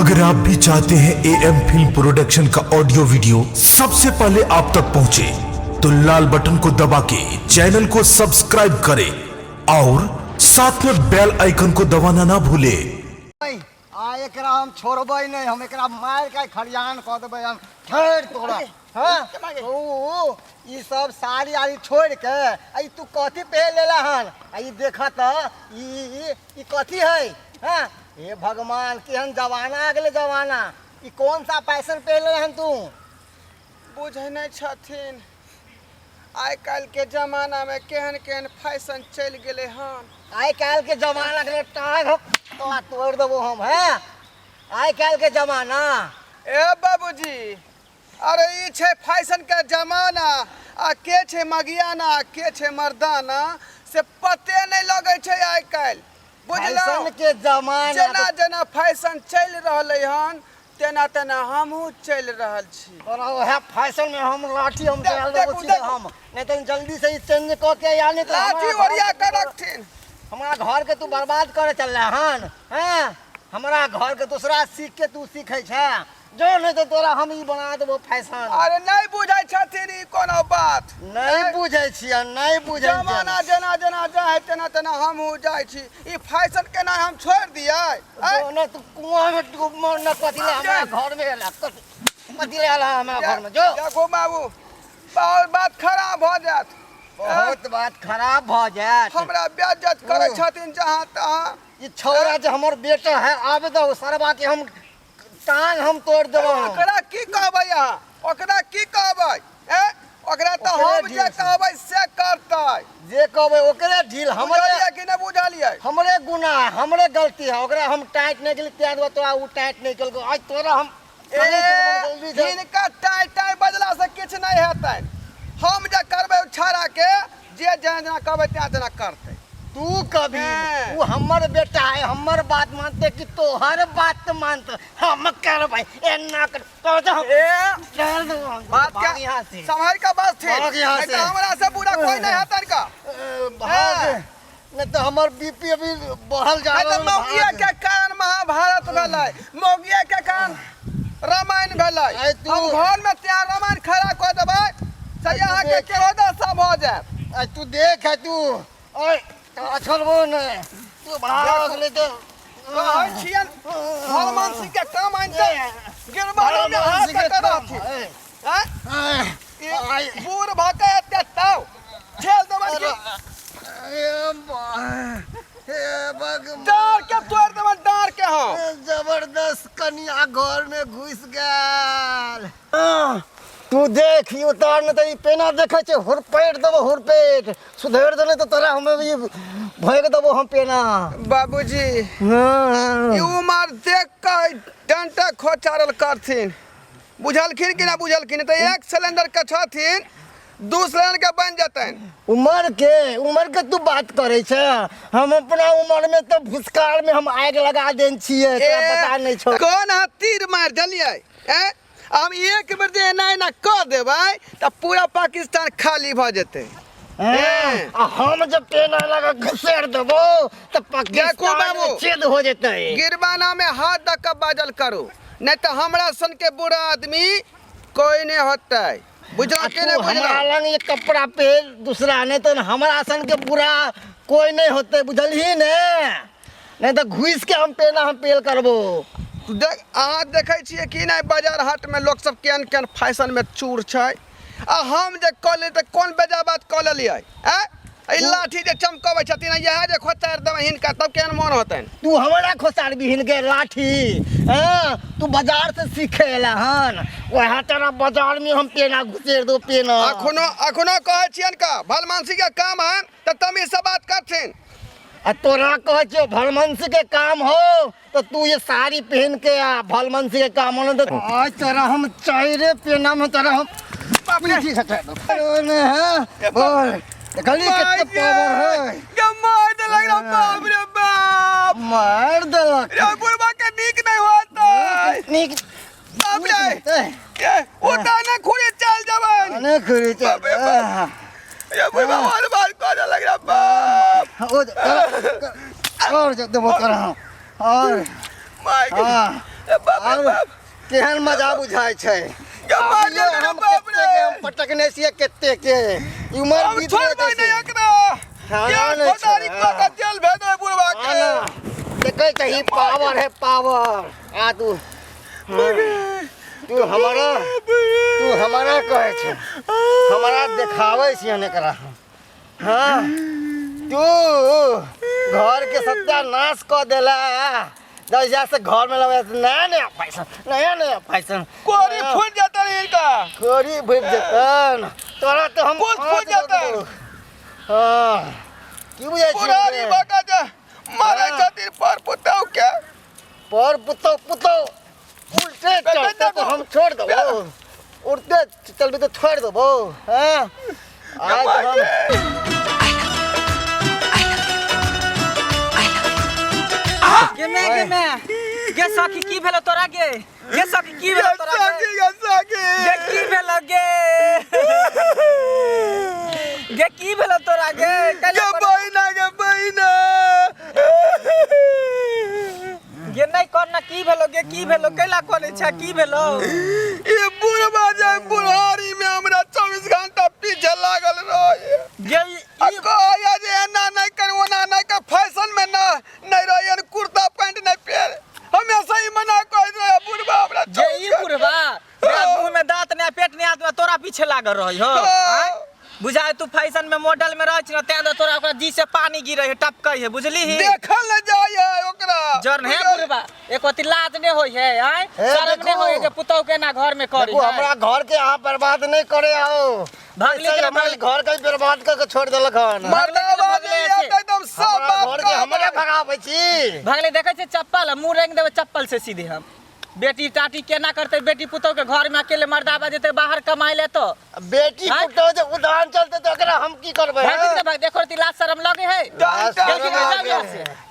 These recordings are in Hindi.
अगर आप भी चाहते हैं एएम फिल्म प्रोडक्शन का ऑडियो वीडियो सबसे पहले आप तक पहुंचे, तो लाल बटन को दबा के चैनल को सब्सक्राइब करें और साथ में बेल आइकन को दबाना ना भूले। एकरा हम छोड़बै नहीं, हम एकरा मार के खरियान क देबै, हम ठेर तोड़ा। हां ओ ई सब साड़ी आड़ी छोड़ के आई तू कथी पहन लेला हन? आई देखा त ई कथी है? हां हे भगवान, केहन जमाना आ गेले जमाना। ई कौन सा फैशन पहन लेला हन तू? बुझे नहीं छथिन आइ काल के जमाना में केहन केहन फैशन चल गेले हन। आइ काल के जमाना के टांग हम तोड़ देबो हम। हैं आइ काल के जमाना। ए बाबूजी, अरे ई छे फैशन के जमाना, आ के छे मगियाना, के छे मर्दाना से पते नहीं लगे छे आइ काल। बुझलो फैशन के जमाना, जना जना फैशन चल रहले हन तेना तेना हमहू चल रहल छी। और ओहे फैशन में हम लाठी हम डाल देबो सीधे हम, नहीं तो जल्दी से चेंज क के आने तो लाठी ओरिया के रखथिन। हमारा घर के तू बर्बाद करे चल रहा हन। हैं हमारा घर के दूसरा सीख के तू सीखे छे जो, नहीं तो तोरा हम ई बना देबो फैशन। अरे नहीं बुझै छथिन ई कोनो बात। नहीं बुझै छियै, नहीं बुझै छियै। जमाना जना जना जाए तेना तेना हमहू जाय छी। ई फैशन के ना हम छोड़ दियै? न तू कुआं में डूब मर न कथि ले हमरा घर में एला, कथि ले आला हमरा घर में? जो देखो बाबू, बहुत बात खराब हो जात, बहुत बात खराब भ जात। हमरा बेइज्जत करे छथिन जहां तहां। ये छौरा जो हमर बेटा है आबे दो सरबा के हम टांग हम तोड़ देबो। ओकरा की कहबै अहाँ? ओकरा की कहबै? ओकरा तो हम जे कहबै से करतै। जे कहबै ओकरे ढील। हमरे कि न बुझलियै? हमरे गुनाह, हमरे गलती है। ओकरा हम टाइट नहीं गेली त्यार तोरा उ टाइट नहीं केलको। आज तोरा हम हिनका टाइ टाइ बजला से किछ नहीं हेतै। हम जे करबै छाड़ा के जे जना कहबै त्या जना करतै। तू कभी तू हमर बेटा है, हमर बात मानते कि तोहर बात मानते हम करबै। एना कर चल दो बात भाग क्या यहाँ से, संभाल का बात थे। भाग यहाँ नहीं से। तो हमरा से बुरा कोई नहीं है तनका। भाग, नहीं तो हमर बीपी अभी बढ़ल जा नहीं तो रहा मौगिया है। के कारण महाभारत भेलै, मौगिया के कारण रामायण भेलै। आइ तू- हम घर में त्या रामायण खड़ा कर देबै से यहाँ के केहो दशा भ जायत। आज तू देख है तू ओए छोड़बो नहीं, तू भाग ले तो कहै छियन हनुमान सिंह के काम आनते गिरबानो में हाथ करथि। हैं बूढ़ भके एते ताव झेल देबै कि डार के तोड़ देबै, डार के। हम जबरदस्त कन्या घर में घुस गेल। तू देख ई उतार न त ई पेना देखे छे हुरपेट देबो, हुरपेट सुधेर देले तो तोरा हम ई भोग देबो हम पेना। बाबूजी हां ई उमर देख के डंटा खोचारल करथिन। बुझलखिन कि ना बुझलखिन? तो एक सिलेंडर के छथिन, दू सिलेंडर के बन जतन। उम्र के तू बात करे छे। हम अपना उम्र में तो भूसकाल में हम आग लगा देन छिए, तोरा पता नहीं छौ। कौन हाथ तीर मार जलिए? हम एक बेर जे एना एना कर देबै त पूरा पाकिस्तान खाली भ जेतै। हम जब पेना लगा घुसेड़ देबो तो पाकिस्तान में छेद हो जेतै। गिरबाना में हाथ द के बाजल करो, नहीं तो हमरा सन के बुरा आदमी कोई नहीं होतै। बुझल के नहीं? हमरा लंग ये कपड़ा पे दूसरा नहीं तो हमरा सन के बुरा कोई नहीं होते, बुझलही ने? नहीं तो घुस के हम पेना हम पेल करबो। देख अहाँ देखै छियै कि नहीं बाजार हाट में लोग सब केहन केहन फैशन में चूर छै। आ हम जे कऽ ले त कोन बेजा बात कऽ लेलियै? ई लाठी जे चमकबै छथिन इएह जे खोतार देबै हिनका तब केहन मोन होतैन? तू हमरा खोसार बिहिन के लाठी। हां तू बाजार से सीखे एला हन, वहाँ तेरा बाजार में हम पेना घुसेड़ दो पेना। अखनो कहै छियन का भलमानसी के काम है त तमी से बात करथिन। आ तोरा कह छो भलमनसी के काम हो तो तू ये साड़ी पहन के आ भलमनसी के काम हो तो आज तेरा हम चाइरे पेना में तेरा हम पीठी हटा दो। ने है बोल गली कितने पावर है? के मार दे लग रहा बाप रे बाप, मार देलक। रे बुढ़वा के नीक नहीं होता नीक बाप रे। ये उताने खुले चल जवन ने खुरी चल। ये बुढ़वा और बात कर लग रहा बाप। और जब वो कर और मार केहन मजा बुझाय छै मारले रे हम बाप कते रे के हम पटकने छियै कते के उमर हम बीत छोड़ गई दे एकरा हाँ, ये नहीं खोदारी छोड़ा। का जेल भेज दे बुढ़वा के देखे कहीं पावर है पावर आ तू तू हमारा कहे छै हमारा देखावे छियै एकरा हाँ तू घर के सत्यानाश क देला जैसे से घर में लगे नया फैशन कोरी फूट जाता रे इनका कोरी फूट जतन तोरा तो हम फूट जतन हाँ की बुझाय पुरानी बाका जा मारे हाँ। खातिर पर पुताओ के पर पुतो उल्टे चलते तो हम छोड़ देबो उड़ते चलबे तो छोड़ देबो हां आज हम गे सखी की भेलो तोरा गे सखी की भेलो तोरा गे की भेलो गे की भेलो तोरा गे गे नहीं करना की भेलो गे की भेलो कैला कोले छ की भेलो ये बुढ़वा जाय बुढ़ारी में हमरा 24 घंटा पीछे लागल रहे गे या जे एना नहीं कर ओना नहीं कर फैशन में ना नहीं रहे कुर्ता पैंट नहीं पहन हमेशा ही मना कर रहे बुढ़वा हमरा गे ई बुढ़वा तेरा मुंह में दांत नहीं पेट नहीं आदमी तोरा पीछे लागल रही हो बुझाय तू फैशन में मॉडल में रहछ न तें तोरा ओकरा जी से पानी गिरे है टपकै है बुझली ही देखल न जाय है ओकरा जर है बुढ़वा एक अति लाज ने होय है आय शर्म ने होय जे पुतौ के ना घर में करी देखो हमरा घर के आप बर्बाद नहीं करे आओ भागली के हमारे घर के बर्बाद करके छोड़ देलक हन मर्दावा में एकदम सब घर के हमरे भगाबै छी भागले देखे छे चप्पल मुंह रेंग देबे चप्पल से सीधे हम बेटी टाटी केना करते बेटी पुतौ के घर में अकेले मर्दावा जेते बाहर कमाई ले तो बेटी पुतौ जे उदाहरण चलते तो एकरा हम की करबै भाग देखो ती लाज शर्म लगे है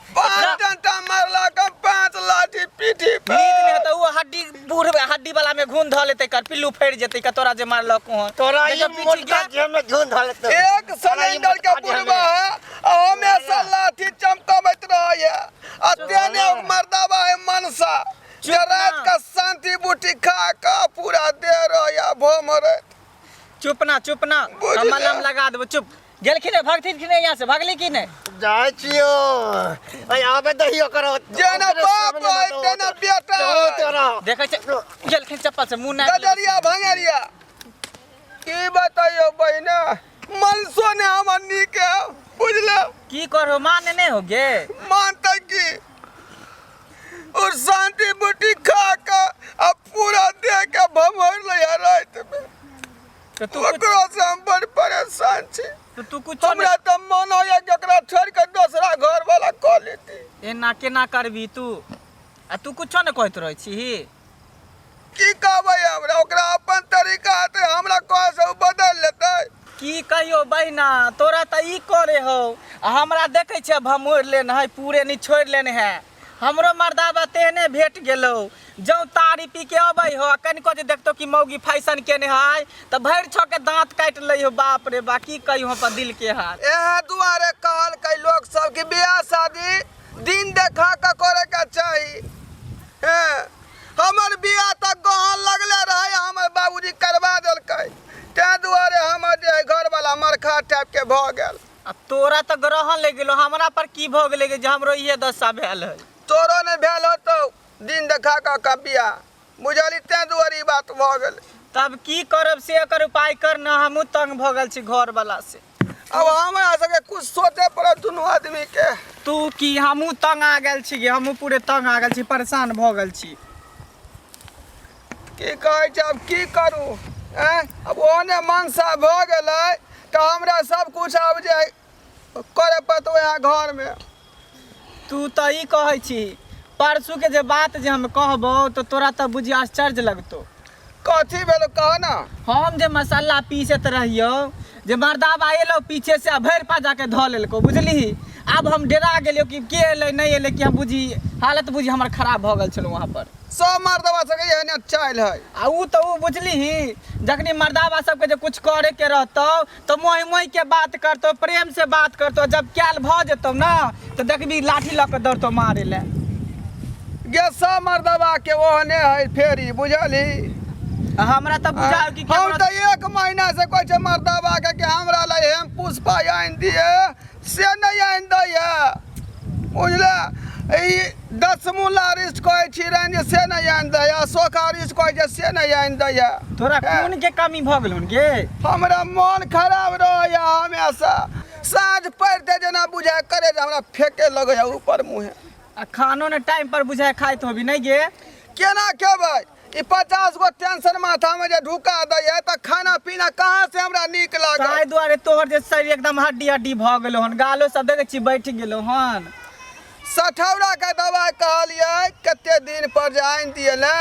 डंटा मारला का 5 लाठी पीठी पे नीक ने तो वो हड्डी वाला में घून ध लेते कर पिल्लू फैर जेते का तोरा जे मारलक हो तोरा ये मोटका जेब में घून धल लेते एक सिलेंडर के बुढ़वा हमेशा लाठी चमकावत रहे आ तेने मर्दावा है मनसा रात का शांति बूटी खा का पूरा दे रहा भोमरे चुप ना हम मलम लगा देबो चुप गेलखिन भागथिन कि नहीं यहां से भागली कि नहीं जाय छियो आई आबे दहियो करो जेना बाप है तेना बेटा तेरा देखे छे गेलखिन चप्पल से मुंह ना गजरिया भंगरिया की बताइयो बहिना मनसो ने हमर नीके बुझलो की करो माने नहीं हो गे मानता की और शांति बूटी खा का अब पूरा दे के भमर लिया रात में तो तू ओकरा से हम बड़ परेशान छी तो तू कुछ हमरा त मन होया कि ओकरा छोड़ के दूसरा घर वाला क लेती एना केना करबी तू आ तू कुछ न कहत रहै छी की कहबै हमरा ओकरा अपन तरीका है हमरा कह से बदल लेतै की कहियो बहिना तोरा त ई करे हो हमरा देखे छे भमोर लेन है पूरे नि छोड़ लेने है हमरो मर्दावा तेने भेट गेलो जौ तारी पी के अबै हो कनिको जे देखतो कि मौगी फैशन केने है त भैर छ के दांत काट लै हो बाप रे बा की कहियो अपन दिल के हाल एहा दुआरे कहल कई लोग सब कि बियाह शादी दिन देखा के करे के चाही हमर बियाह त गहन लगले रहे हमर बाबूजी करवा देलकै ते दुआरे हमर जे घर वाला मरखा टाइप के भ गेल आ तोरा त ग्रहण ले गेलो हमरा पर की भ गेलै जे हमरो इहे दशा भेल है तोरो ने भेल हो तो दिन देखा का बियाह बुझली ते दुआरे बात भ गेल तब की करब से एकर उपाय कर न हमहू तंग भ गेल छी घर वाला से अब हमरा सबके कुछ सोचे पड़े दुनू आदमी के तू की हमहू तंग आ गेल छी हमहू पूरे तंग आ गेल छी परेशान भ गेल छी की कहै छै अब की करू अब ओने मनसा भ गेलै तो हमरा सब कुछ अब जे करे पड़तो यहाँ घर में तू त ई कहै छी परसू के जे बात जे हम कहबो तो तोरा त बुझी आश्चर्य लगतो कथी भेलो कह ना हम जे मसाला पीसत रहियो जे मर्दावा एलो पीछे से भैर पा जाके ध लेलको बुझली अब हम डरा गेलियो कि के एले नहीं एले कि हम बुझी हालत बुझी हमर खराब भ गेल छलो वहां पर सब मर्दवा सके एहने चाल है आ ऊ तो ऊ बुझली जखनी मर्दावा सबके जे कुछ करे के रहतो तो मोहि मोहि के बात करतो प्रेम से बात करतो जब क्याल भ जेतो ना तो देखबी लाठी ल के दौड़तो मारे ले गे सब मर्दबा के ओहने है फेरी बुझली। हमरा तो बुझाओ कि हम तो 1 महीना से कोई छे मर्दबा के कि हमरा ला हम पुष्पा आइन दिए से नहीं आइन दैया बुझला। ई 10 मूला रिस्ट कोई छी रहन से नहीं आइन दैया, सोखा रिस्ट कोई छे से नहीं आइन दैया। तोरा खून के कमी भ गेलहुन गे। हमरा मन खराब रहया हमेशा, साँझ पड़ते जना बुझाए करे जे हमरा फेंके लगया ऊपर मुँहे। आ खानो ने टाइम पर बुझाए खाइत होबी नहीं गे। केना खेबै? ई 50 गो टेंशन माथा में जे ढुका दैया त खाना पीना कहाँ से हमरा नीक लागे। ताहि दुआरे तोहर जे शरीर एकदम हड्डी हड्डी भ गेलो हन, गालो सब देखे छी बैठ गेलो हन। सठौरा के दवाई कहलिए कते दिन पर जे आइन दिए ले।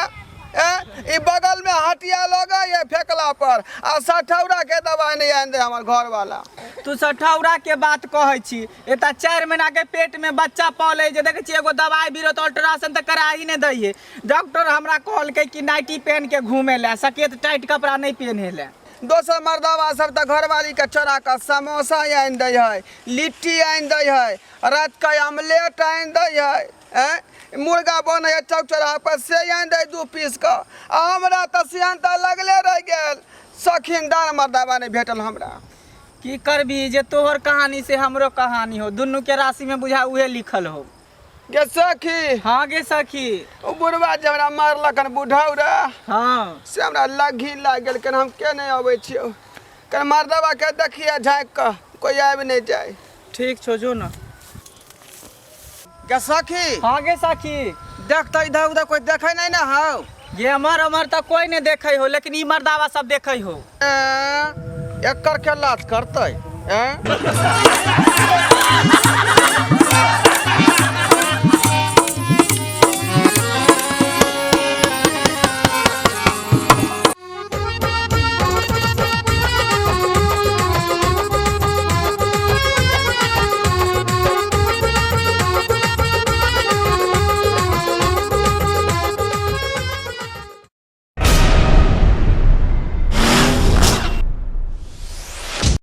ई बगल में हटिया लगे ये फेकला पर आ सठौरा के दवाई नहीं आइन दे हमर घर वाला। तू सठौरा के बात कहै छी, एता 4 महीना के पेट में बच्चा पले जे देखे छी एगो दवाई बीरो तो अल्ट्रासाउंड त करा ही नहीं दैये। डॉक्टर हमरा कहलकै कि नाइटी पहन के घूमे ले, सकेत टाइट कपड़ा नहीं पहने ले। दोसर मर्दवा सब त घरवाली के चोरा के समोसा आइन दै है, लिट्टी आइन दै है, रात का ऑमलेट आइन दै है, मुर्गा बने है चौक चौराहा पर से आइन दै 2 पीस का। हमरा त सियान त लगले रह गेल, शौकीनदार मर्दवा नहीं भेटल हमरा। की करबी जे तोहर कहानी से हमरो कहानी हो, दुनू के राशि में बुझा उहे लिखल हो। गे सखी, हाँ गे सखी। ओ बुढ़वा जे हमरा मारलकन बुढ़ौरा हाँ से हमरा लगी लाग गेल, कन हम के नहीं अबै छियो। कन मर्दवा के देखिए झाँक क कोई आबि नहीं जाए। ठीक छो जो ना। गे सखी, हाँ गे सखी। देख त इधर उधर कोई देखे नहीं ना हो। ये अमर तो कोई नहीं देखे हो, लेकिन ई मर्दावा सब देखे हो। एकर के लात करते।